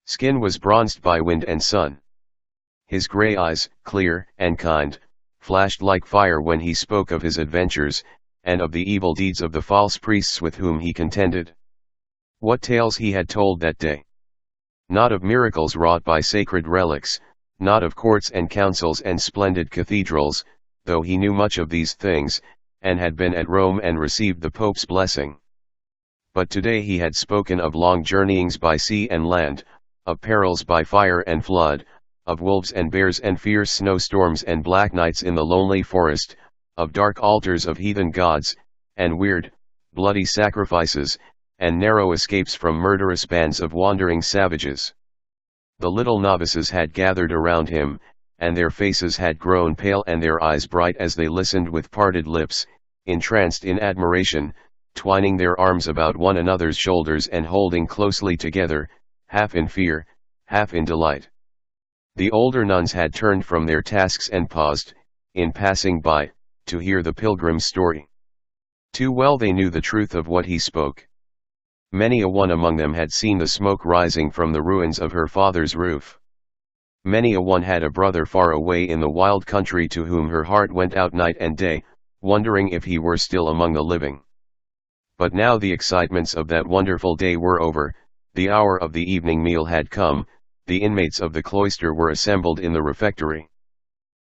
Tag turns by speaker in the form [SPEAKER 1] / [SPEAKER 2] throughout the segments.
[SPEAKER 1] Skin was bronzed by wind and sun. His grey eyes, clear and kind, flashed like fire when he spoke of his adventures, and of the evil deeds of the false priests with whom he contended. What tales he had told that day! Not of miracles wrought by sacred relics, not of courts and councils and splendid cathedrals, though he knew much of these things, and had been at Rome and received the Pope's blessing. But today he had spoken of long journeyings by sea and land, of perils by fire and flood, of wolves and bears and fierce snowstorms and black nights in the lonely forest, of dark altars of heathen gods, and weird, bloody sacrifices, and narrow escapes from murderous bands of wandering savages. The little novices had gathered around him, and their faces had grown pale and their eyes bright as they listened with parted lips, entranced in admiration, twining their arms about one another's shoulders and holding closely together, half in fear, half in delight. The older nuns had turned from their tasks and paused, in passing by, to hear the pilgrim's story. Too well they knew the truth of what he spoke. Many a one among them had seen the smoke rising from the ruins of her father's roof. Many a one had a brother far away in the wild country to whom her heart went out night and day, wondering if he were still among the living. But now the excitements of that wonderful day were over, the hour of the evening meal had come, the inmates of the cloister were assembled in the refectory.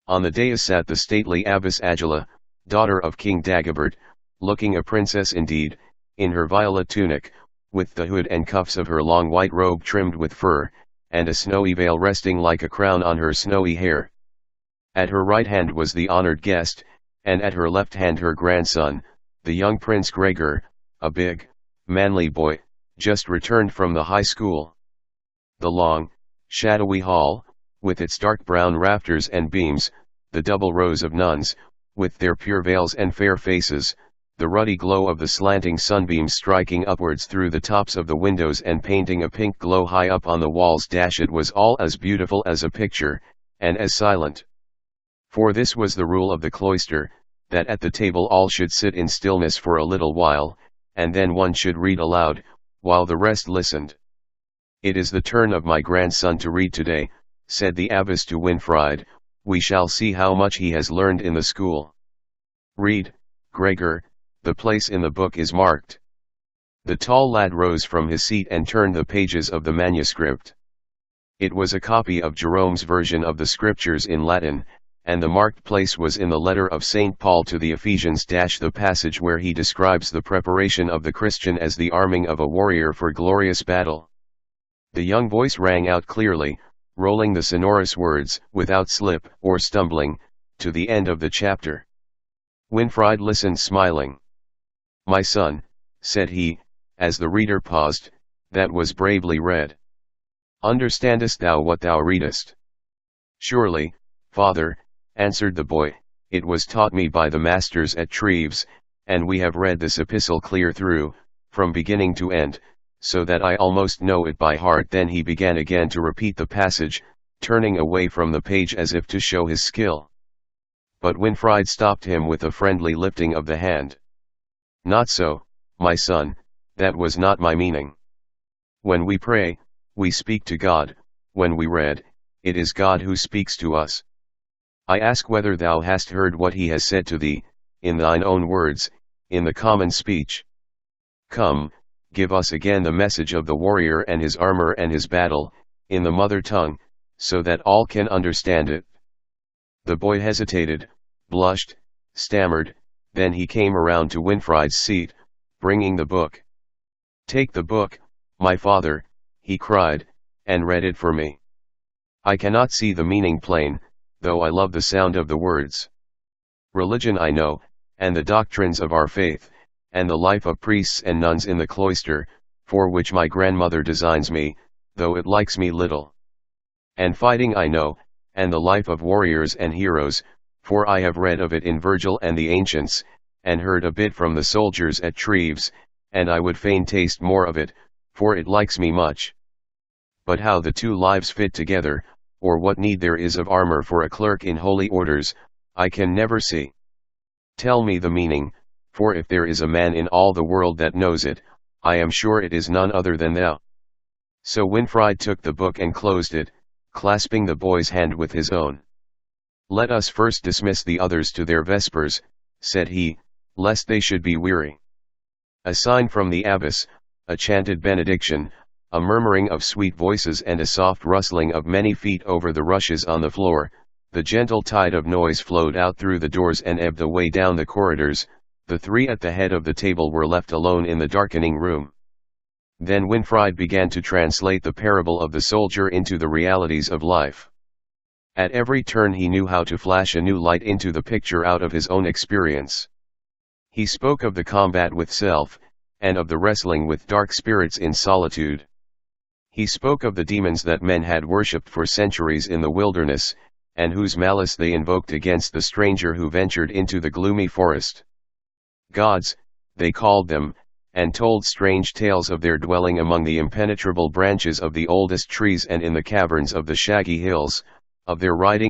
[SPEAKER 1] On the dais sat the stately Abbess Agila, daughter of King Dagobert, looking a princess indeed, in her violet tunic, with the hood and cuffs of her long white robe trimmed with fur, and a snowy veil resting like a crown on her snowy hair. At her right hand was the honored guest, and at her left hand her grandson, the young Prince Gregor, a big, manly boy, just returned from the high school. The long, shadowy hall, with its dark brown rafters and beams, the double rows of nuns, with their pure veils and fair faces, the ruddy glow of the slanting sunbeams striking upwards through the tops of the windows and painting a pink glow high up on the walls. It was all as beautiful as a picture, and as silent. For this was the rule of the cloister, that at the table all should sit in stillness for a little while, and then one should read aloud, while the rest listened. "It is the turn of my grandson to read today," said the abbess to Winfried. "We shall see how much he has learned in the school. Read, Gregor, the place in the book is marked." The tall lad rose from his seat and turned the pages of the manuscript. It was a copy of Jerome's version of the Scriptures in Latin, and the marked place was in the letter of St. Paul to the Ephesians. The passage where he describes the preparation of the Christian as the arming of a warrior for glorious battle. The young voice rang out clearly, rolling the sonorous words, without slip or stumbling, to the end of the chapter. Winfried listened smiling. "My son," said he, as the reader paused, "that was bravely read. Understandest thou what thou readest?" "Surely, father," answered the boy, "it was taught me by the masters at Treves, and we have read this epistle clear through, from beginning to end, so that I almost know it by heart." Then he began again to repeat the passage, turning away from the page as if to show his skill. But Winfried stopped him with a friendly lifting of the hand. "Not so, my son, that was not my meaning. When we pray, we speak to God; when we read, it is God who speaks to us. I ask whether thou hast heard what he has said to thee, in thine own words, in the common speech. Come, give us again the message of the warrior and his armor and his battle, in the mother tongue, so that all can understand it." The boy hesitated, blushed, stammered, then he came around to Winfried's seat, bringing the book. "Take the book, my father," he cried, "and read it for me. I cannot see the meaning plain, though I love the sound of the words. Religion I know, and the doctrines of our faith, and the life of priests and nuns in the cloister, for which my grandmother designs me, though it likes me little. And fighting I know, and the life of warriors and heroes, for I have read of it in Virgil and the ancients, and heard a bit from the soldiers at Treves, and I would fain taste more of it, for it likes me much. But how the two lives fit together, or what need there is of armor for a clerk in holy orders, I can never see. Tell me the meaning, for if there is a man in all the world that knows it, I am sure it is none other than thou." So Winfried took the book and closed it, clasping the boy's hand with his own. "Let us first dismiss the others to their vespers," said he, "lest they should be weary." A sign from the abbess, a chanted benediction, a murmuring of sweet voices and a soft rustling of many feet over the rushes on the floor, the gentle tide of noise flowed out through the doors and ebbed away down the corridors. The three at the head of the table were left alone in the darkening room. Then Winfried began to translate the parable of the soldier into the realities of life. At every turn he knew how to flash a new light into the picture out of his own experience. He spoke of the combat with self, and of the wrestling with dark spirits in solitude. He spoke of the demons that men had worshipped for centuries in the wilderness, and whose malice they invoked against the stranger who ventured into the gloomy forest. Gods, they called them, and told strange tales of their dwelling among the impenetrable branches of the oldest trees and in the caverns of the shaggy hills, of their riding